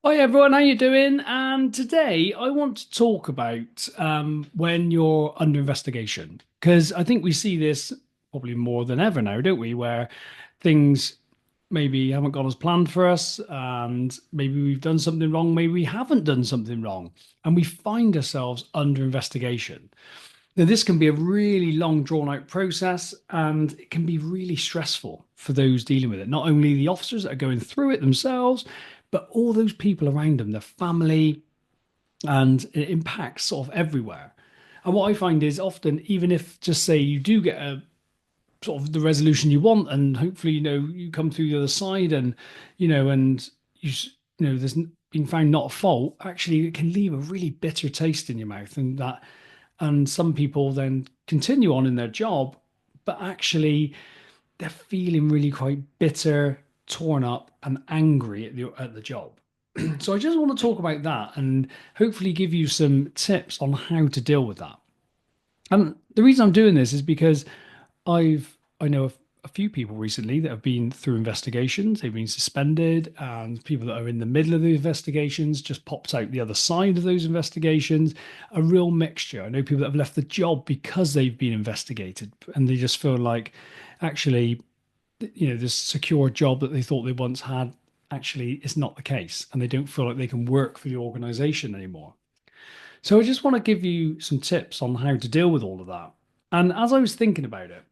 Hi everyone, how you doing? And today I want to talk about when you're under investigation, because I think we see this probably more than ever now, don't we? Where things maybe haven't gone as planned for us, and maybe we've done something wrong, maybe we haven't done something wrong, and we find ourselves under investigation. Now, this can be a really long, drawn out process, and it can be really stressful for those dealing with it. Not only the officers that are going through it themselves, but all those people around them, their family, and it impacts sort of everywhere. And what I find is often, even if just say you do get a sort of the resolution you want, and hopefully, you come through the other side and, and there's been found not a fault, actually, it can leave a really bitter taste in your mouth. And some people then continue on in their job, but actually they're feeling really quite bitter, torn up, and angry at the job. So I just want to talk about that and hopefully give you some tips on how to deal with that. And the reason I'm doing this is because I know a few people recently that have been through investigations. They've been suspended, and people that are in the middle of the investigations just popped out the other side of those investigations. A real mixture. I know people that have left the job because they've been investigated, and they just feel like actually, this secure job that they thought they once had actually is not the case, and they don't feel like they can work for the organization anymore. So I just want to give you some tips on how to deal with all of that. And as I was thinking about it,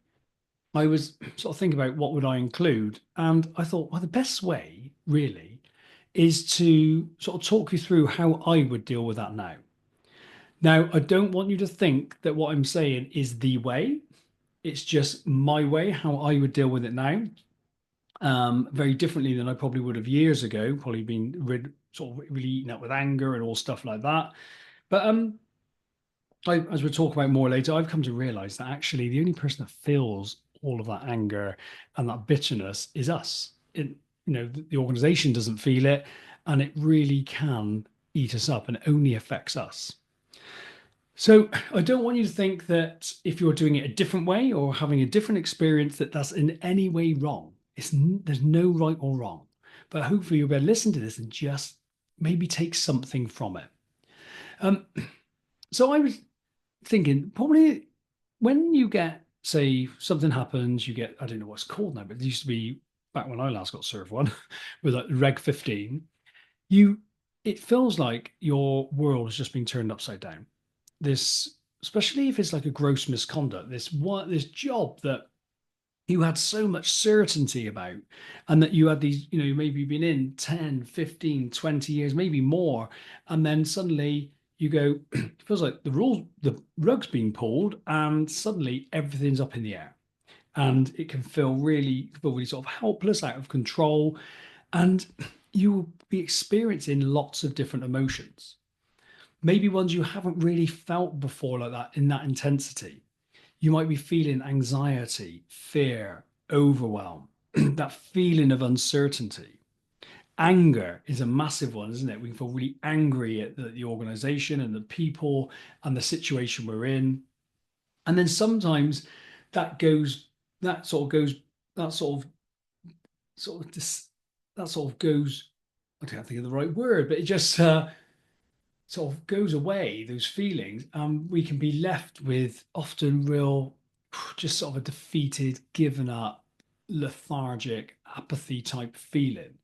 I was sort of thinking about what would I include, and I thought, well, the best way really is to sort of talk you through how I would deal with that now. Now, I don't want you to think that what I'm saying is the way. It's just my way, how I would deal with it now. Very differently than I probably would have years ago, probably been sort of really eaten up with anger and all stuff like that. But as we'll talk about more later, I've come to realize that actually the only person that feels all of that anger and that bitterness is us. The organization doesn't feel it, and it really can eat us up and only affects us. So I don't want you to think that if you're doing it a different way or having a different experience, that that's in any way wrong. There's no right or wrong, but hopefully you'll be able to listen to this and just maybe take something from it. Um, so I was thinking probably when you get, say, something happens, you get, I don't know what's called now, but it used to be back when I last got served one with like Reg 15, you it feels like your world has just been turned upside down. This, especially if it's like a gross misconduct, this job that you had so much certainty about, and that you had these, maybe been in 10, 15, 20 years, maybe more, and then suddenly you go, it feels like the rug's being pulled, and suddenly everything's up in the air. And it can feel really sort of helpless, out of control, and you will be experiencing lots of different emotions. Maybe ones you haven't really felt before like that in that intensity. You might be feeling anxiety, fear, overwhelm, that feeling of uncertainty. Anger is a massive one, isn't it? We feel really angry at the organization and the people and the situation we're in. And then sometimes that goes, that sort of goes, that sort of, dis, that sort of goes, I can't think of the right word, but it just sort of goes away, those feelings. We can be left with often real, just sort of a defeated, given up, lethargic, apathy type feeling.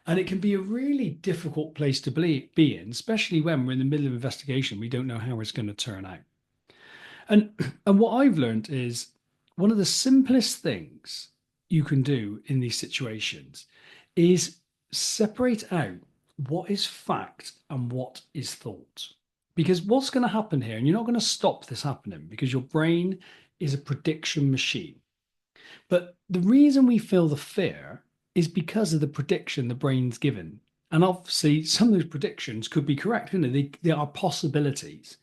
And it can be a really difficult place to be in, especially when we're in the middle of investigation. We don't know how it's going to turn out. And and what I've learned is one of the simplest things you can do in these situations is separate out what is fact and what is thought. Because what's going to happen here, and you're not going to stop this happening because your brain is a prediction machine. But the reason we feel the fear is because of the prediction the brain's given. And obviously, some of those predictions could be correct. They are possibilities,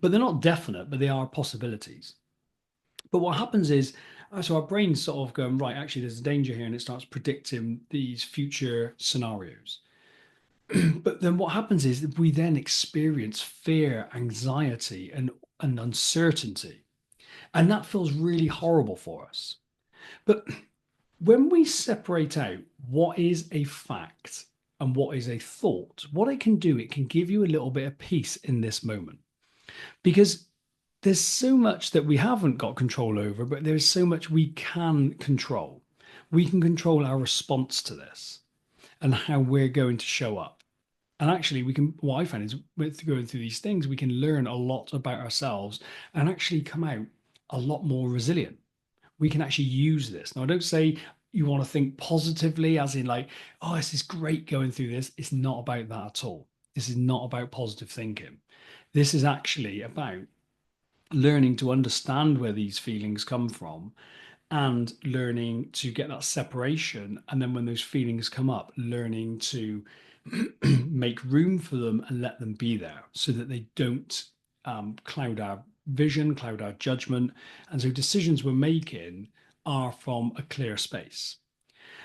but they're not definite, but they are possibilities. But what happens is, so our brain's sort of going, right, actually, there's a danger here, and it starts predicting these future scenarios. But then what happens is that we then experience fear, anxiety, and uncertainty. And that feels really horrible for us. But when we separate out what is a fact and what is a thought, what it can do, it can give you a little bit of peace in this moment. Because there's so much that we haven't got control over, but there's so much we can control. We can control our response to this and how we're going to show up. And actually, we can, what I find is with going through these things, we can learn a lot about ourselves and actually come out a lot more resilient. We can actually use this. Now, I don't say you want to think positively, as in, like, oh, this is great going through this. It's not about that at all. This is not about positive thinking. This is actually about learning to understand where these feelings come from and learning to get that separation. And then when those feelings come up, learning to make room for them and let them be there so that they don't cloud our vision, cloud our judgment. And so decisions we're making are from a clear space.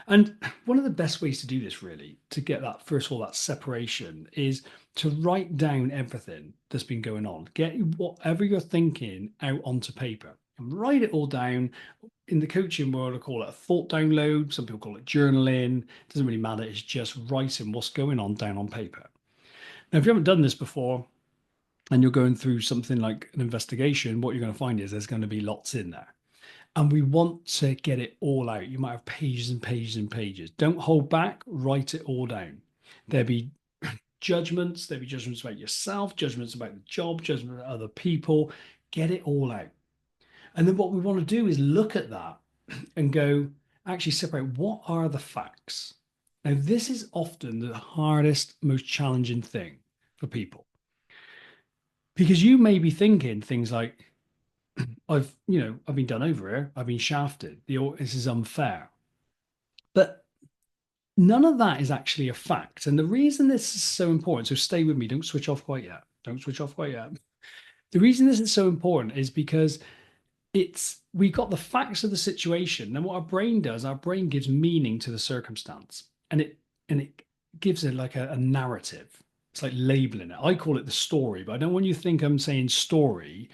And one of the best ways to do this, really, to get that, first of all, that separation, is to write down everything that's been going on. Get whatever you're thinking out onto paper and write it all down. In the coaching world, I call it a thought download. Some people call it journaling. It doesn't really matter. It's just writing what's going on down on paper. Now, if you haven't done this before and you're going through something like an investigation, what you're going to find is there's going to be lots in there. And we want to get it all out. You might have pages and pages and pages. Don't hold back, write it all down. There'll be judgments, there'll be judgments about yourself, judgments about the job, judgments about other people. Get it all out. And then what we want to do is look at that and go, actually separate what are the facts. Now, this is often the hardest, most challenging thing for people. Because you may be thinking things like, I've been done over here. I've been shafted. This is unfair. But none of that is actually a fact. And the reason this is so important, so stay with me, don't switch off quite yet. Don't switch off quite yet. The reason this is so important is because we got the facts of the situation. And what our brain does, our brain gives meaning to the circumstance. And it gives it like a narrative. It's like labeling it. I call it the story, but I don't want you to think I'm saying story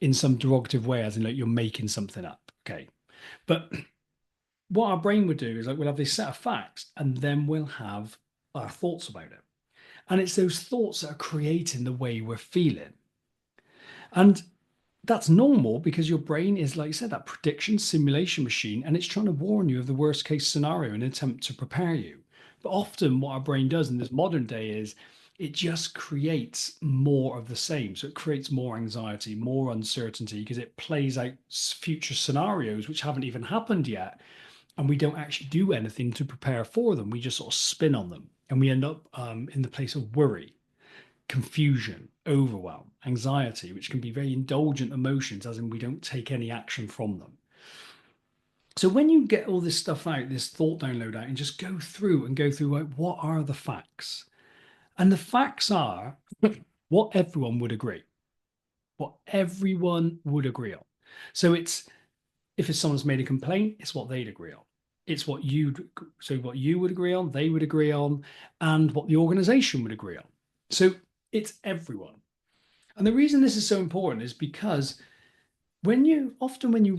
in some derogative way, as in like you're making something up. Okay. But what our brain would do is like we'll have this set of facts and then we'll have our thoughts about it. And it's those thoughts that are creating the way we're feeling. And that's normal because your brain is, like you said, that prediction simulation machine, and it's trying to warn you of the worst case scenario in an attempt to prepare you. But often what our brain does in this modern day is it just creates more of the same. So it creates more anxiety, more uncertainty, because it plays out future scenarios which haven't even happened yet. And we don't actually do anything to prepare for them. We just sort of spin on them. And we end up in the place of worry, confusion, overwhelm, anxiety, which can be very indulgent emotions, as in we don't take any action from them. So when you get all this stuff out, this thought download out, and just go through like, what are the facts? And the facts are what everyone would agree, what everyone would agree on. So if it's someone's made a complaint, it's what they'd agree on. It's what what you would agree on, they would agree on, and what the organization would agree on. So it's everyone. And the reason this is so important is because when you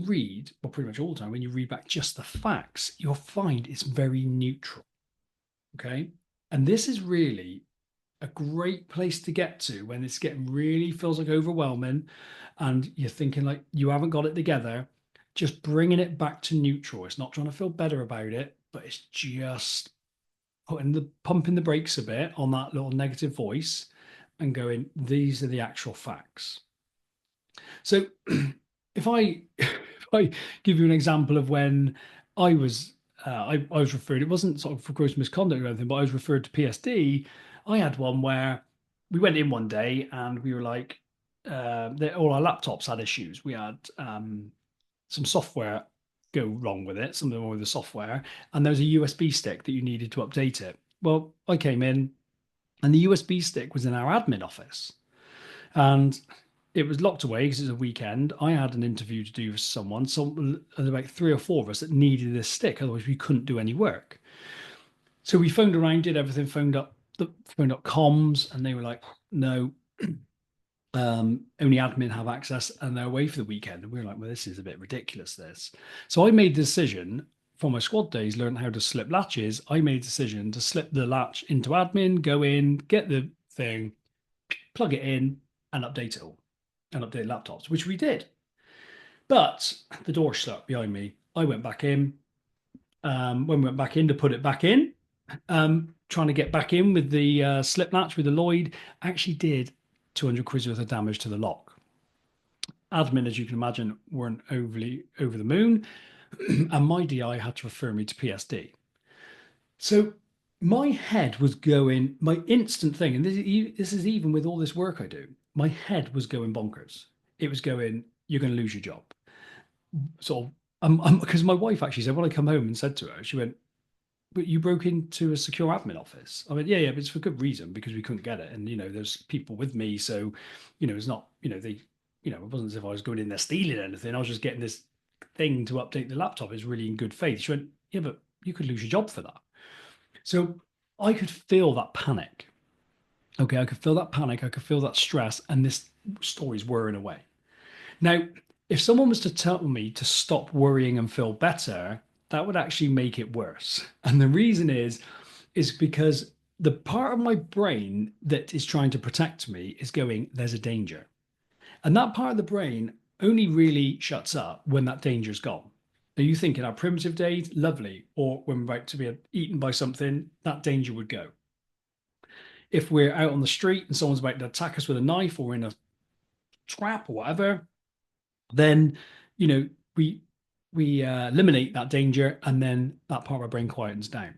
read, or pretty much all the time, when you read back just the facts, you'll find it's very neutral. Okay. And this is really a great place to get to when it's getting really feels like overwhelming and you're thinking like you haven't got it together. Just bringing it back to neutral. It's not trying to feel better about it, but it's just pumping the brakes a bit on that little negative voice and going, these are the actual facts. So if I if I give you an example of when I was I was referred, it wasn't sort of for gross misconduct or anything, but I was referred to PSD. I had one where we went in one day and we were like, all our laptops had issues. We had some software go wrong with it, something wrong with the software, and there was a USB stick that you needed to update it. Well, I came in and the USB stick was in our admin office. And it was locked away because it was a weekend. I had an interview to do with someone. So there were about 3 or 4 of us that needed this stick. Otherwise, we couldn't do any work. So we phoned around, did everything, phoned up comms, and they were like, no, only admin have access and they're away for the weekend. And we were like, well, this is a bit ridiculous, this. So I made the decision for my squad days, learned how to slip latches, I made a decision to slip the latch into admin, go in, get the thing, plug it in, and update it all, and update laptops, which we did. But the door shut behind me. I went back in. When we went back in to put it back in, trying to get back in with the slip latch with the Lloyd, actually did 200 quid worth of damage to the lock. Admin, as you can imagine, weren't overly over the moon, and my DI had to refer me to PSD. So my head was going, my instant thing, and this is even with all this work I do, my head was going bonkers. It was going, you're going to lose your job. Sort of, because my wife actually said, when I come home and said to her, she went, but you broke into a secure admin office. I went, yeah, but it's for good reason because we couldn't get it. And, there's people with me. So, it's not, it wasn't as if I was going in there stealing anything. I was just getting this thing to update the laptop. It's really in good faith. She went, yeah, but you could lose your job for that. So I could feel that panic. Okay, I could feel that panic. I could feel that stress. And this story's whirring away. Now, if someone was to tell me to stop worrying and feel better, that would actually make it worse. And the reason is because the part of my brain that is trying to protect me is going, there's a danger. And that part of the brain only really shuts up when that danger's gone. Are you thinking our primitive days, lovely, or when we're about to be eaten by something, that danger would go. If we're out on the street and someone's about to attack us with a knife or in a trap or whatever, then we eliminate that danger, and then that part of our brain quietens down.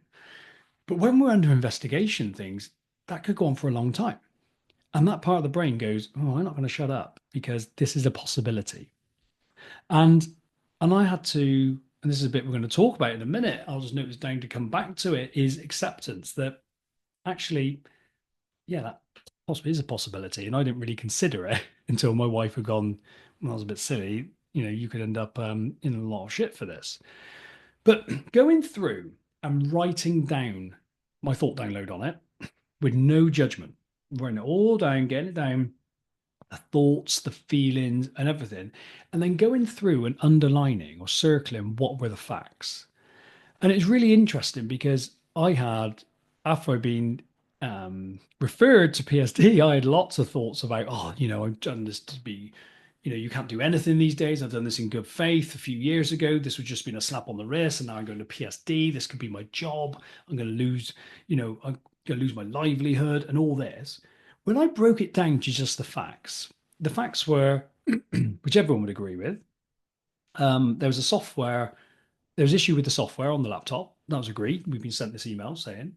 But when we're under investigation, things that could go on for a long time, and that part of the brain goes, "Oh, I'm not going to shut up because this is a possibility." And I had to, and this is a bit we're going to talk about in a minute. I'll just note this down to come back to it. Is acceptance that actually, yeah, that possibly is a possibility, and I didn't really consider it until my wife had gone, well, that was a bit silly. You could end up in a lot of shit for this. But going through and writing down my thought download on it with no judgment, writing it all down, getting it down, the thoughts, the feelings, and everything, and then going through and underlining or circling what were the facts. And it's really interesting because I had, after I'd been referred to PSD, I had lots of thoughts about, I've done this to be, you can't do anything these days. I've done this in good faith a few years ago. This would just been a slap on the wrist, and now I'm going to PSD. This could be my job. I'm going to lose, I'm going to lose my livelihood and all this. When I broke it down to just the facts were, which everyone would agree with, there was a software there was issue with the software on the laptop. That was agreed. We've been sent this email saying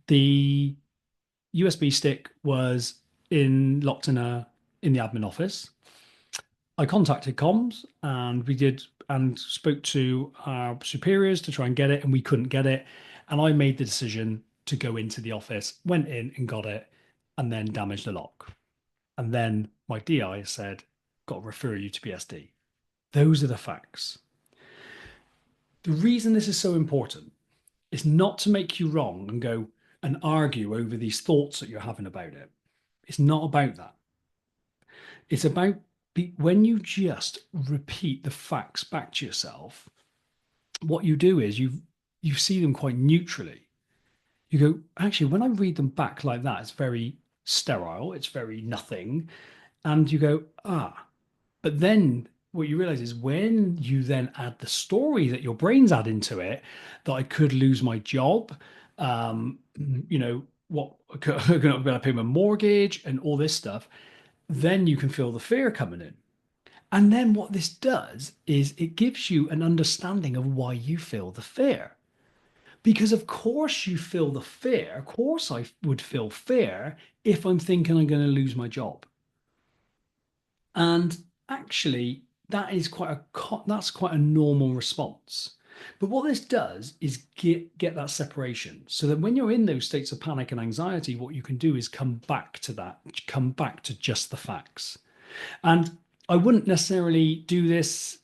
the USB stick was locked in the admin office. I contacted comms and we did and spoke to our superiors to try and get it, and we couldn't get it. And I made the decision to go into the office, went in and got it, and then damaged the lock. And then my DI said, got to refer you to PSD. Those are the facts. The reason this is so important is not to make you wrong and go and argue over these thoughts that you're having about it. It's not about that. It's about when you just repeat the facts back to yourself, what you do is you see them quite neutrally. You go, actually, when I read them back like that, it's very sterile, it's very nothing. And you go, but then what you realize is when you then add the story that your brain's add into it, that I could lose my job, what I'm going to pay my mortgage and all this stuff, then you can feel the fear coming in. And then what this does is it gives you an understanding of why you feel the fear. Because of course you feel the fear. Of course I would feel fear if I'm thinking I'm going to lose my job. And actually, that's quite a normal response. But what this does is get that separation, so that when you're in those states of panic and anxiety, what you can do is come back to just the facts. And I wouldn't necessarily do this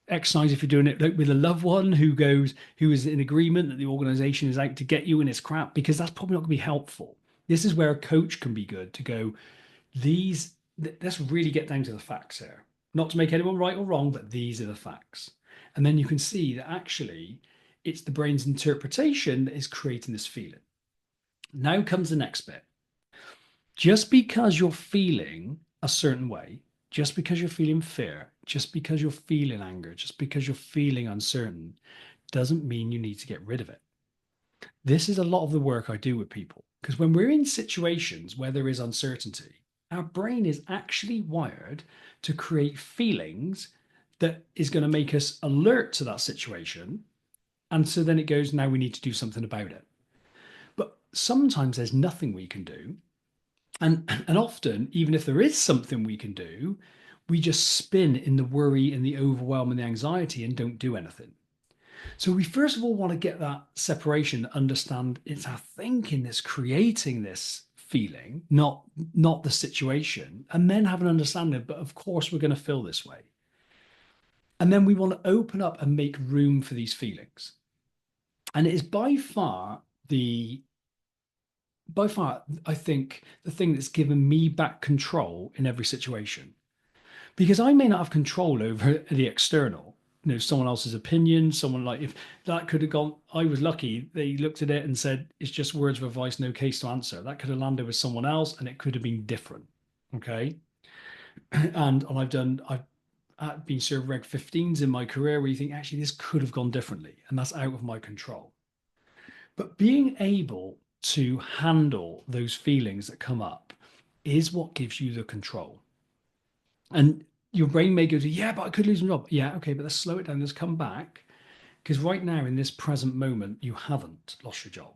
exercise if you're doing it with a loved one who is in agreement that the organization is out to get you and it's crap, because that's probably not going to be helpful. This is where a coach can be good to go, let's really get down to the facts here. Not to make anyone right or wrong, but these are the facts. And then you can see that actually it's the brain's interpretation that is creating this feeling. Now comes the next bit. Just because you're feeling a certain way, just because you're feeling fear, just because you're feeling anger, just because you're feeling uncertain, doesn't mean you need to get rid of it. This is a lot of the work I do with people because when we're in situations where there is uncertainty, our brain is actually wired to create feelings that is going to make us alert to that situation. And so then it goes, now we need to do something about it. But sometimes there's nothing we can do. And often, even if there is something we can do, we just spin in the worry and the overwhelm and the anxiety and don't do anything. So we first of all want to get that separation, understand it's our thinking that's creating this feeling, not the situation, and then have an understanding. But of course, we're going to feel this way. And then we want to open up and make room for these feelings. And it is by far, I think, the thing that's given me back control in every situation. Because I may not have control over the external, someone else's opinion, someone like if that could have gone, I was lucky. They looked at it and said, it's just words of advice, no case to answer. That could have landed with someone else and it could have been different. Okay. And I've been served Reg 15s in my career where you think, actually, this could have gone differently. And that's out of my control. But being able to handle those feelings that come up is what gives you the control. And your brain may go to, yeah, but I could lose my job. Yeah, okay, but let's slow it down. Let's come back. Because right now, in this present moment, you haven't lost your job.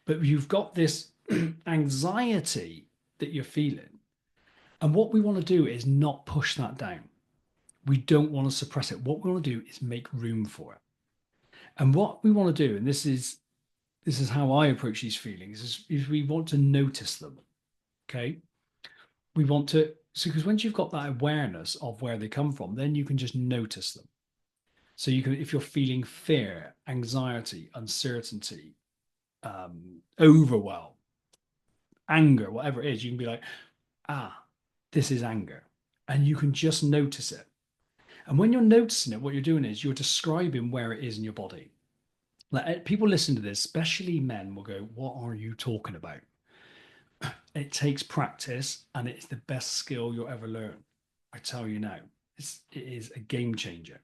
But you've got this anxiety that you're feeling. And what we want to do is not push that down. We don't want to suppress it. What we want to do is make room for it. And what we want to do, and this is how I approach these feelings, is we want to notice them. Okay. We want to, so because once you've got that awareness of where they come from, then you can just notice them. So you can, if you're feeling fear, anxiety, uncertainty, overwhelm, anger, whatever it is, you can be like, this is anger. And you can just notice it. And when you're noticing it, what you're doing is you're describing where it is in your body. Like people listen to this, especially men, will go, what are you talking about? It takes practice and it's the best skill you'll ever learn. I tell you now, it is a game changer.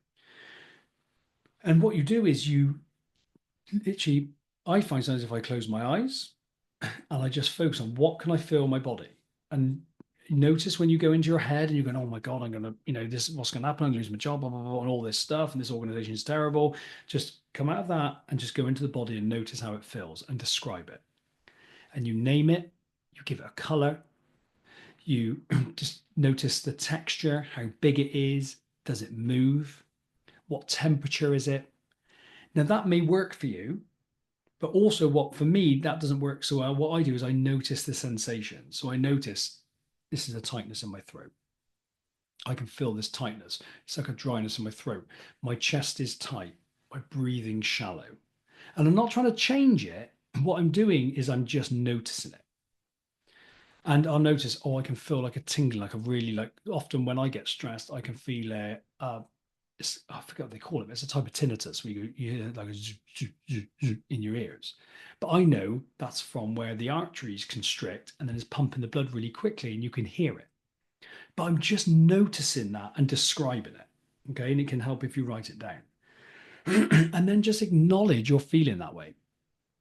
And what you do is you literally, I find sometimes if I close my eyes and I just focus on what can I feel in my body and notice when you go into your head and you're going, oh my God, I'm going to, this is what's going to happen. I'm going to lose my job, blah, blah, blah, and all this stuff. And this organization is terrible. Just come out of that and just go into the body and notice how it feels and describe it. And you name it, you give it a color, you just notice the texture, how big it is, does it move, what temperature is it? Now that may work for you, but also what for me that doesn't work so well. What I do is I notice the sensation. So I notice this is a tightness in my throat. I can feel this tightness. It's like a dryness in my throat. My chest is tight. My breathing shallow. And I'm not trying to change it. What I'm doing is I'm just noticing it. And I'll notice, oh, I can feel like a tingling, like a really like often when I get stressed, I can feel I forget what they call it. It's a type of tinnitus where you hear like a zzz, zzz, zzz, zzz in your ears. But I know that's from where the arteries constrict and then it's pumping the blood really quickly and you can hear it. But I'm just noticing that and describing it. Okay. And it can help if you write it down. And then just acknowledge you're feeling that way.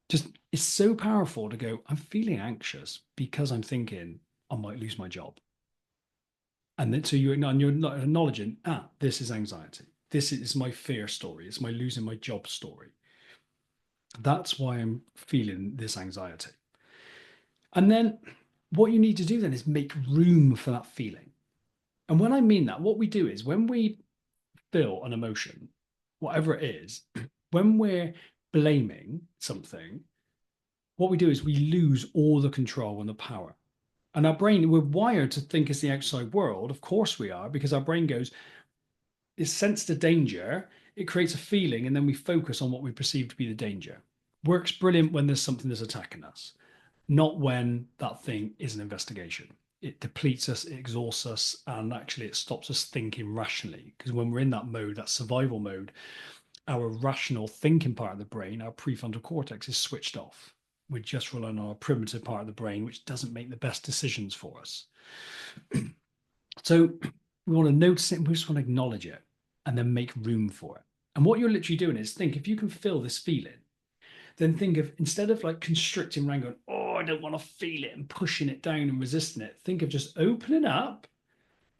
Just it's so powerful to go, I'm feeling anxious because I'm thinking I might lose my job. And then so you're not acknowledging, this is anxiety. This is my fear story. It's my losing my job story. That's why I'm feeling this anxiety. And then what you need to do then is make room for that feeling. And when I mean that, what we do is when we feel an emotion, whatever it is, when we're blaming something, what we do is we lose all the control and the power. And our brain, we're wired to think as the outside world. Of course we are, because our brain goes, it senses the danger, it creates a feeling, and then we focus on what we perceive to be the danger. Works brilliant when there's something that's attacking us, not when that thing is an investigation. it depletes us, it exhausts us, and actually it stops us thinking rationally. Because when we're in that mode, that survival mode, our rational thinking part of the brain, our prefrontal cortex, is switched off. We're just relying on our primitive part of the brain, which doesn't make the best decisions for us. So we want to notice it and we just want to acknowledge it and then make room for it. And what you're literally doing is think if you can feel this feeling, then think of instead of like constricting around going, oh, I don't want to feel it and pushing it down and resisting it, think of just opening up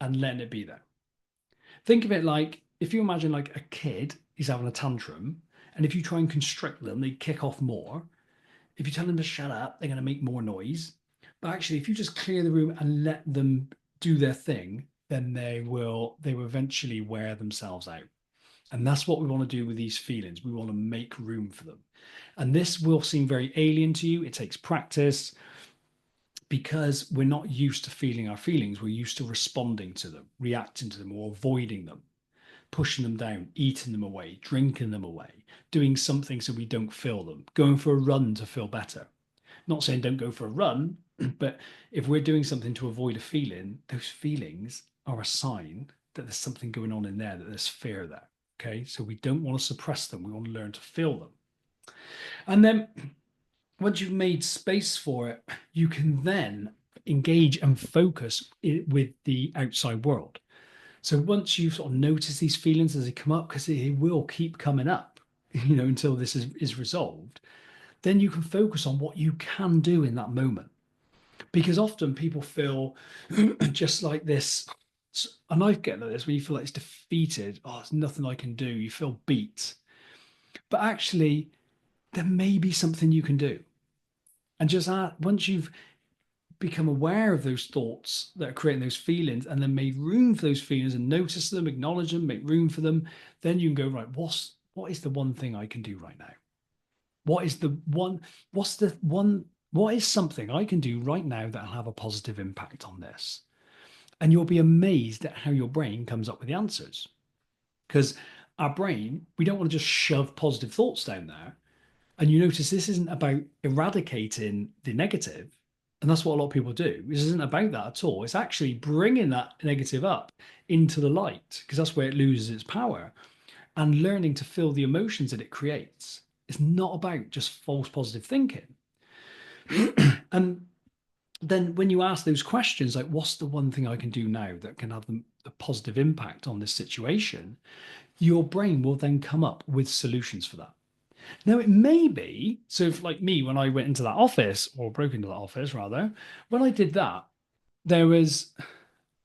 and letting it be there. Think of it like if you imagine like a kid is having a tantrum, and if you try and constrict them, they kick off more. If you tell them to shut up, they're going to make more noise. But actually, if you just clear the room and let them do their thing, then they will eventually wear themselves out. And that's what we want to do with these feelings. We want to make room for them. And this will seem very alien to you. It takes practice because we're not used to feeling our feelings. We're used to responding to them, reacting to them, or avoiding them, pushing them down, eating them away, drinking them away, doing something so we don't feel them, going for a run to feel better. Not saying don't go for a run, but if we're doing something to avoid a feeling, those feelings are a sign that there's something going on in there, that there's fear there. Okay. So we don't want to suppress them. We want to learn to feel them. And then once you've made space for it, you can then engage and focus with the outside world. So once you've sort of noticed these feelings as they come up, because they will keep coming up, until this is resolved, then you can focus on what you can do in that moment. Because often people feel just like this, and I get like this, when you feel like it's defeated, oh, there's nothing I can do, you feel beat. But actually, there may be something you can do. And just once you've become aware of those thoughts that are creating those feelings and then made room for those feelings and notice them, acknowledge them, make room for them, then you can go, right, what is the one thing I can do right now? What is the one, what's the one, what is something I can do right now that'll have a positive impact on this? And you'll be amazed at how your brain comes up with the answers. Because our brain, we don't want to just shove positive thoughts down there. And you notice this isn't about eradicating the negative. And that's what a lot of people do. This isn't about that at all. It's actually bringing that negative up into the light because that's where it loses its power and learning to feel the emotions that it creates. It's not about just false positive thinking. And then when you ask those questions, like, what's the one thing I can do now that can have a positive impact on this situation? Your brain will then come up with solutions for that. Now, it may be, so if like me, when I went into that office, or broke into that office rather, when I did that,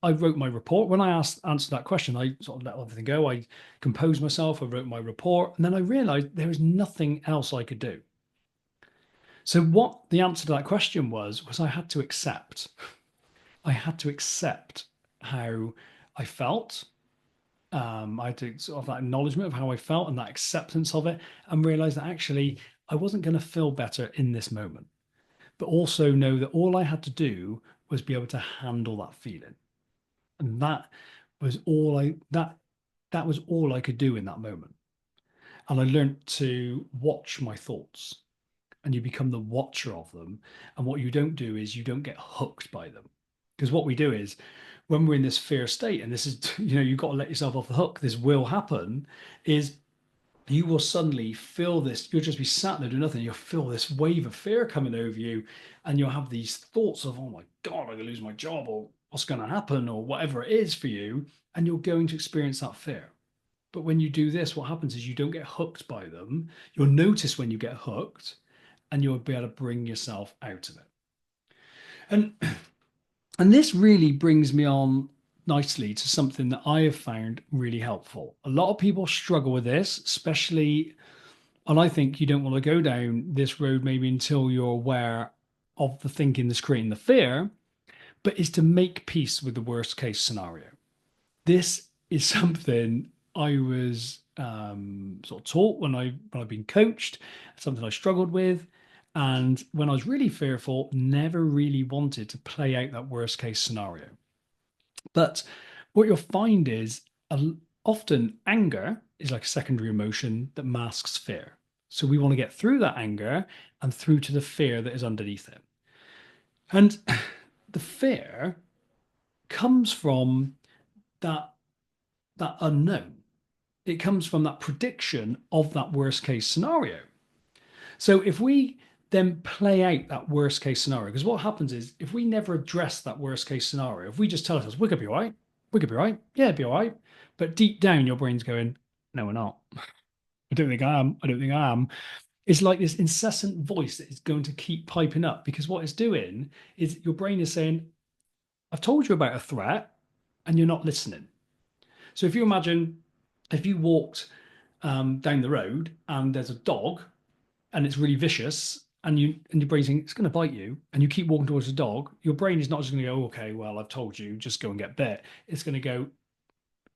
I wrote my report. When I answered that question, I sort of let everything go. I composed myself, I wrote my report, and then I realized there was nothing else I could do. So what the answer to that question was I had to accept. I had to accept how I felt. I had to sort of that acknowledgement of how I felt and that acceptance of it, and realize that actually I wasn't going to feel better in this moment, but also know that all I had to do was be able to handle that feeling, and that was all I could do in that moment. And I learned to watch my thoughts, and you become the watcher of them. And what you don't do is you don't get hooked by them, because what we do is when we're in this fear state, and this is, you've got to let yourself off the hook, this will happen, is you will suddenly feel this, you'll just be sat there doing nothing, you'll feel this wave of fear coming over you, and you'll have these thoughts of, oh my God, I'm going to lose my job, or what's going to happen, or whatever it is for you, and you're going to experience that fear. But when you do this, what happens is you don't get hooked by them. You'll notice when you get hooked, and you'll be able to bring yourself out of it. And And this really brings me on nicely to something that I have found really helpful. A lot of people struggle with this, especially, and I think you don't want to go down this road maybe until you're aware of the thinking that's creating the fear, but is to make peace with the worst case scenario. This is something I was sort of taught when I've been coached, something I struggled with. And when I was really fearful, never really wanted to play out that worst case scenario. But what you'll find is often anger is like a secondary emotion that masks fear. So we want to get through that anger and through to the fear that is underneath it. And the fear comes from that that unknown. It comes from that prediction of that worst case scenario. So if we then play out that worst case scenario, because what happens is if we never address that worst case scenario, if we just tell ourselves, we could be all right, we could be all right, yeah, it'd be all right. But deep down, your brain's going, no, we're not. I don't think I am. I don't think I am. It's like this incessant voice that is going to keep piping up because what it's doing is your brain is saying, I've told you about a threat and you're not listening. So if you imagine if you walked down the road and there's a dog and it's really vicious and your brain's thinking it's going to bite you and you keep walking towards the dog, your brain is not just going to go, okay, well, I've told you, just go and get bit. It's going to go,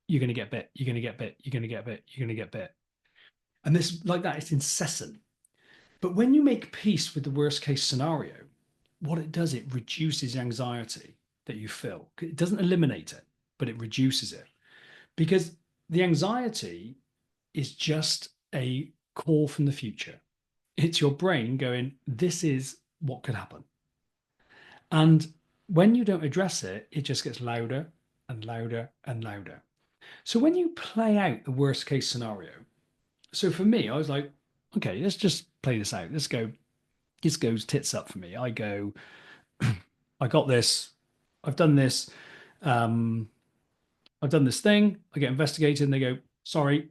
you're going to get bit, you're going to get bit, you're going to get bit, you're going to get bit. And this, like that, it's incessant. But when you make peace with the worst case scenario, what it does, it reduces anxiety that you feel. It doesn't eliminate it, but it reduces it because the anxiety is just a call from the future. It's your brain going, this is what could happen. And when you don't address it, it just gets louder and louder and louder. So when you play out the worst case scenario, so for me, I was like, okay, let's just play this out. Let's go, this goes tits up for me. I go, I got this, I've done this, um, I've done this thing, I get investigated, and they go, sorry,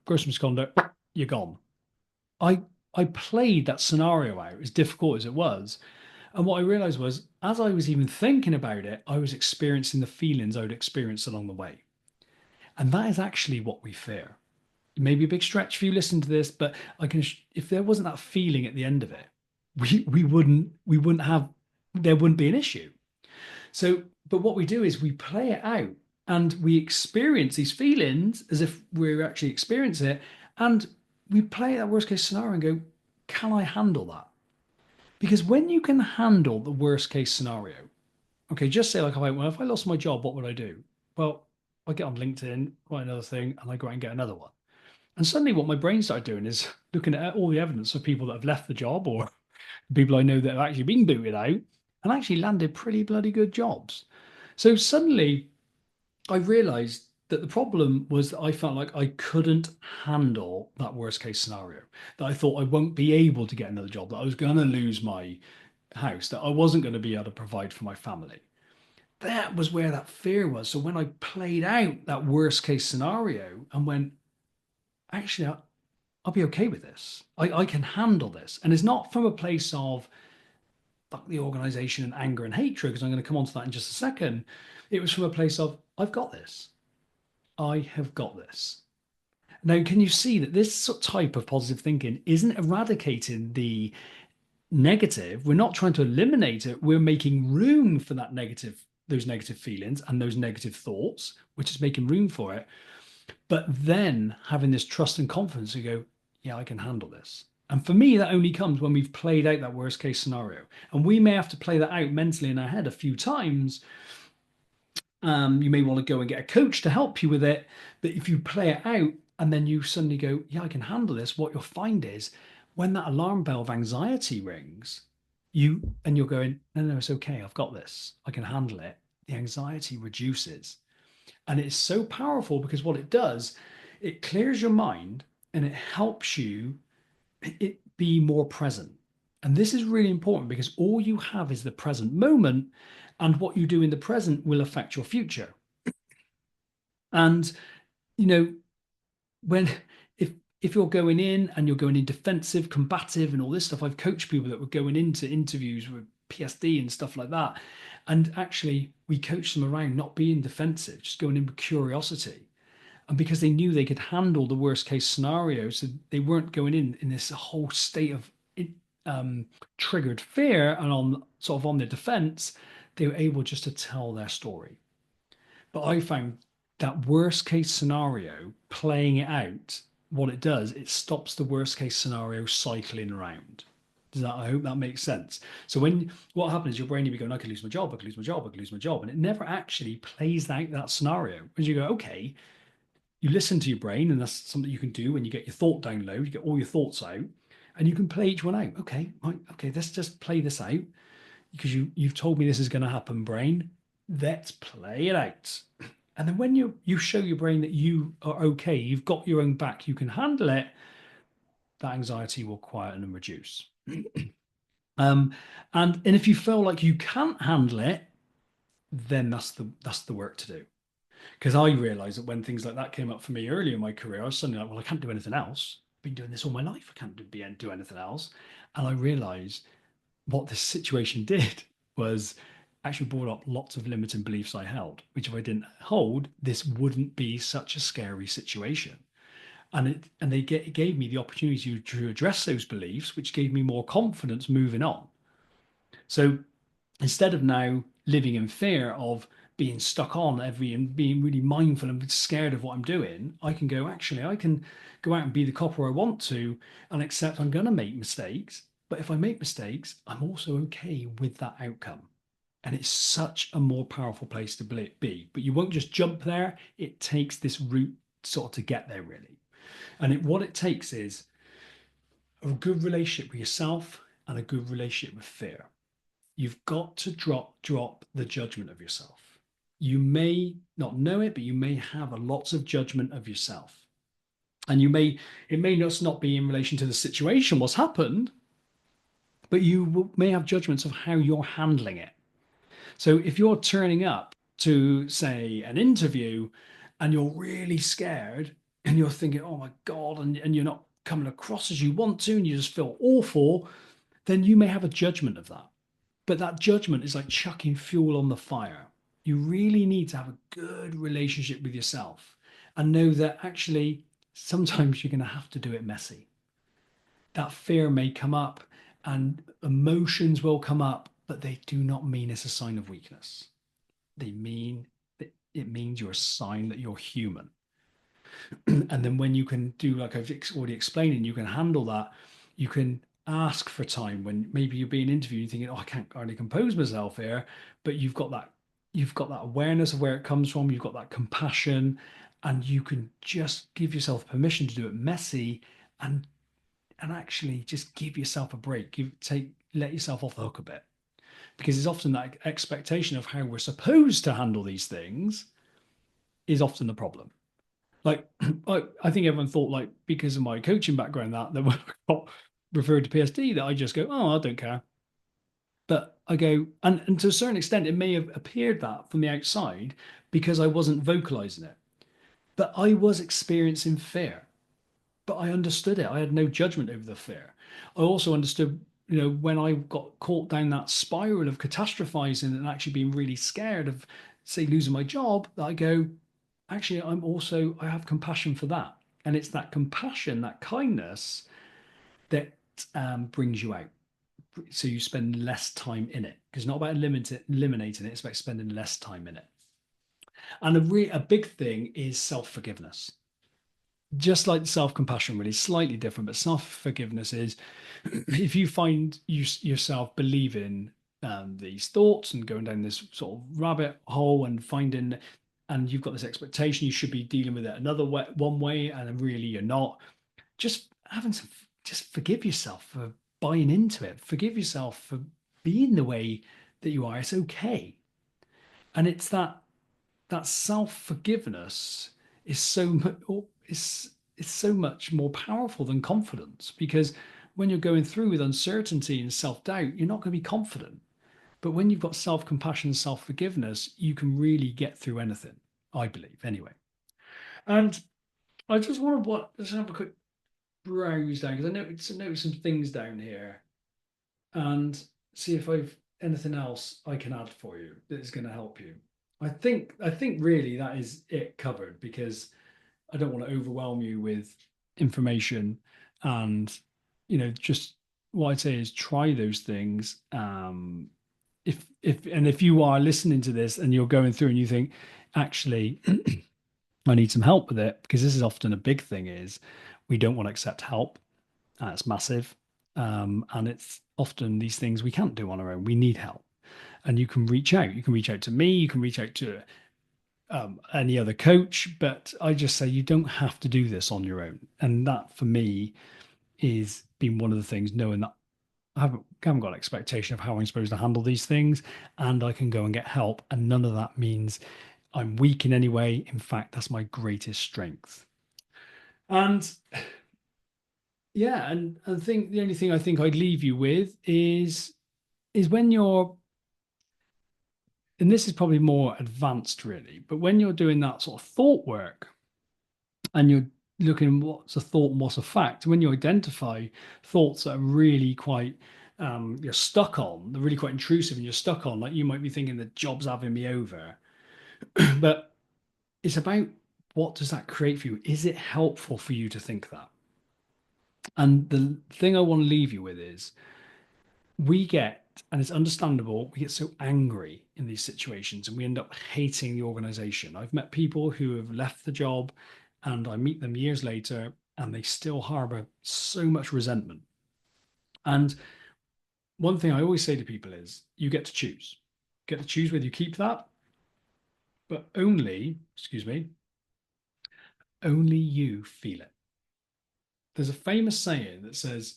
gross misconduct, you're gone. I I played that scenario out as difficult as it was. And what I realized was, as I was even thinking about it, I was experiencing the feelings I would experience along the way. And that is actually what we fear. It may be a big stretch for you listening to this, but I can, if there wasn't that feeling at the end of it, we wouldn't have, there wouldn't be an issue. So, but what we do is we play it out and we experience these feelings as if we're actually experiencing it. And we play that worst case scenario and go, can I handle that? Because when you can handle the worst case scenario, okay, just say like, well, if I lost my job, what would I do? Well, I get on LinkedIn, write another thing, and I go out and get another one. And suddenly, what my brain started doing is looking at all the evidence of people that have left the job or people I know that have actually been booted out and actually landed pretty bloody good jobs. So suddenly, I realized that the problem was that I felt like I couldn't handle that worst case scenario, that I thought I won't be able to get another job, that I was going to lose my house, that I wasn't going to be able to provide for my family. That was where that fear was. So when I played out that worst case scenario and went, actually, I'll be okay with this. I can handle this. And it's not from a place of fuck the organization and anger and hatred, because I'm going to come on to that in just a second. It was from a place of, I've got this. I have got this. Now, can you see that this type of positive thinking isn't eradicating the negative? We're not trying to eliminate it. We're making room for that negative, those negative feelings and those negative thoughts, which is making room for it. But then having this trust and confidence to go, yeah, I can handle this. And for me, that only comes when we've played out that worst case scenario. And we may have to play that out mentally in our head a few times. You may want to go and get a coach to help you with it. But if you play it out and then you suddenly go, yeah, I can handle this, what you'll find is when that alarm bell of anxiety rings, you're going, no, no, it's okay. I've got this. I can handle it. The anxiety reduces. And it's so powerful because what it does, it clears your mind and it helps you it be more present. And this is really important because all you have is the present moment, and what you do in the present will affect your future. And you know, when if if you're going in and you're going in defensive, combative, and all this stuff, I've coached people that were going into interviews with PSD and stuff like that. And actually, we coach them around not being defensive, just going in with curiosity. And because they knew they could handle the worst case scenario, so they weren't going in this whole state of um, triggered fear and on sort of on their defense, they were able just to tell their story. But I found that worst case scenario playing it out, what it does, it stops the worst case scenario cycling around. Does that? I hope that makes sense. So when what happens is your brain will be going, I could lose my job, I could lose my job, I could lose my job, and it never actually plays out that scenario. As you go, okay, you listen to your brain, and that's something you can do when you get your thought download, you get all your thoughts out, and you can play each one out. Okay, right, okay, let's just play this out because you've told me this is going to happen, brain. let's play it out. And then when you show your brain that you are okay, you've got your own back, you can handle it, that anxiety will quieten and reduce. Um, and if you feel like you can't handle it, then that's the work to do. Because I realized that when things like that came up for me early in my career, I was suddenly like, well, I can't do anything else. I've been doing this all my life. I can't do anything else. And I realized what this situation did was actually brought up lots of limiting beliefs I held, which if I didn't hold, this wouldn't be such a scary situation. It gave me the opportunity to address those beliefs, which gave me more confidence moving on. So instead of now living in fear of being stuck on every and being really mindful and scared of what I'm doing, I can go, actually, I can go out and be the copper I want to and accept I'm going to make mistakes. But if I make mistakes, I'm also okay with that outcome. And it's such a more powerful place to be. But you won't just jump there. It takes this route sort of to get there, really. What it takes is a good relationship with yourself and a good relationship with fear. You've got to drop the judgment of yourself. You may not know it, but you may have a lots of judgment of yourself. And it may just not be in relation to the situation, what's happened, but may have judgments of how you're handling it. So if you're turning up to, say, an interview and you're really scared and you're thinking, oh my God, and you're not coming across as you want to, and you just feel awful, then you may have a judgment of that. But that judgment is like chucking fuel on the fire. You really need to have a good relationship with yourself and know that actually sometimes you're going to have to do it messy. That fear may come up and emotions will come up, but they do not mean it's a sign of weakness. They mean that it means you're a sign that you're human. And then when you can do, like I've already explained, and you can handle that, you can ask for time when maybe you're being interviewed, you're thinking, oh, I can't hardly compose myself here, but you've got that awareness of where it comes from, you've got that compassion, and you can just give yourself permission to do it messy and actually just give yourself a break. Let yourself off the hook a bit. Because it's often that expectation of how we're supposed to handle these things is often the problem. Like I think everyone thought, like, because of my coaching background, that when I got referred to PSD, that I just go, oh, I don't care. But I go, and to a certain extent, it may have appeared that from the outside because I wasn't vocalizing it. But I was experiencing fear. But I understood it. I had no judgment over the fear. I also understood, when I got caught down that spiral of catastrophizing and actually being really scared of, say, losing my job, that I go, actually, I have compassion for that. And it's that compassion, that kindness that brings you out. So you spend less time in it. Because it's not about eliminating it, it's about spending less time in it. And a big thing is self forgiveness. Just like self compassion, really slightly different, but self forgiveness is if you find yourself believing these thoughts and going down this sort of rabbit hole and and you've got this expectation you should be dealing with it another way, one way, and really you're not. Just just forgive yourself for buying into it. Forgive yourself for being the way that you are. It's okay, and it's that self forgiveness is is so much more powerful than confidence because when you're going through with uncertainty and self doubt, you're not going to be confident. But when you've got self compassion, self forgiveness, you can really get through anything. I believe, anyway. And I just want to just have a quick browse down because I noticed some things down here and see if I've anything else I can add for you that is going to help you. I think really that is it covered because I don't want to overwhelm you with information and just what I'd say is try those things. If you are listening to this and you're going through and you think, actually, I need some help with it, because this is often a big thing is we don't want to accept help. That's massive. And it's often these things we can't do on our own. We need help. And you can reach out. You can reach out to me. You can reach out to any other coach. But I just say you don't have to do this on your own. And that for me is been one of the things, knowing that I haven't got an expectation of how I'm supposed to handle these things, and I can go and get help. And none of that means I'm weak in any way. In fact, that's my greatest strength. And yeah, and I think the only thing I think I'd leave you with is when you're, and this is probably more advanced really, but when you're doing that sort of thought work and you're looking what's a thought and what's a fact, when you identify thoughts that are really quite you're stuck on, they're really quite intrusive and you're stuck on, like you might be thinking the job's having me over, but it's about what does that create for you? Is it helpful for you to think that? And the thing I want to leave you with is we get, and it's understandable, we get so angry in these situations and we end up hating the organization. I've met people who have left the job and I meet them years later and they still harbor so much resentment. And one thing I always say to people is you get to choose. You get to choose whether you keep that, but only, excuse me, only you feel it. There's a famous saying that says,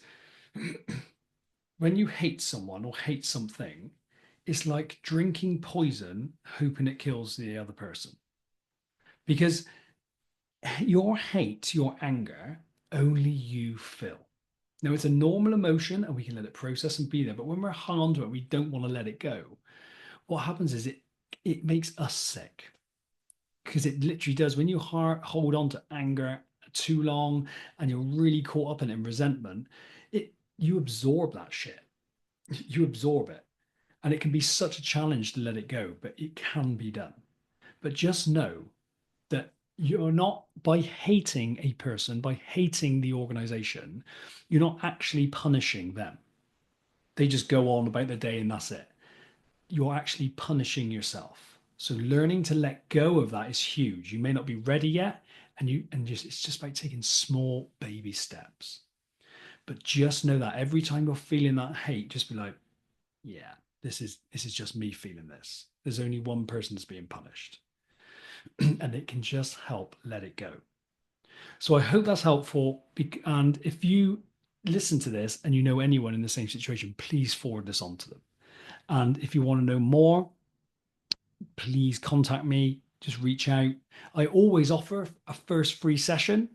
when you hate someone or hate something, it's like drinking poison, hoping it kills the other person. Because your hate, your anger, only you feel. Now, it's a normal emotion and we can let it process and be there. But when we're hung onto it, we don't want to let it go. What happens is it makes us sick because it literally does. When you hold on to anger too long and you're really caught up in resentment, you absorb that shit. You absorb it. And it can be such a challenge to let it go, but it can be done. But just know that you're not, by hating a person, by hating the organization, you're not actually punishing them. They just go on about their day and that's it. You're actually punishing yourself. So learning to let go of that is huge. You may not be ready yet, and just it's just about taking small baby steps. But just know that every time you're feeling that hate, just be like, yeah, this is just me feeling this. There's only one person that's being punished. And it can just help let it go. So I hope that's helpful. And if you listen to this and you know anyone in the same situation, please forward this on to them. And if you want to know more, please contact me. Just reach out. I always offer a first free session.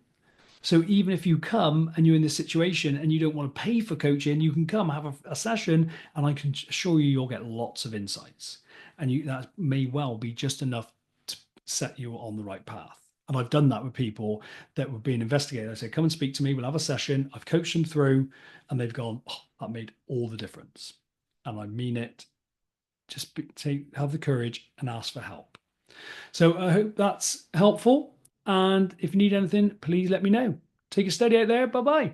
So even if you come and you're in this situation and you don't want to pay for coaching, you can come have a session, and I can assure you you'll get lots of insights. And that may well be just enough to set you on the right path. And I've done that with people that were being investigated. I said, come and speak to me. We'll have a session. I've coached them through, and they've gone, oh, that made all the difference. And I mean it. Just have the courage and ask for help. So I hope that's helpful. And if you need anything, please let me know. Take a steady out there. Bye bye.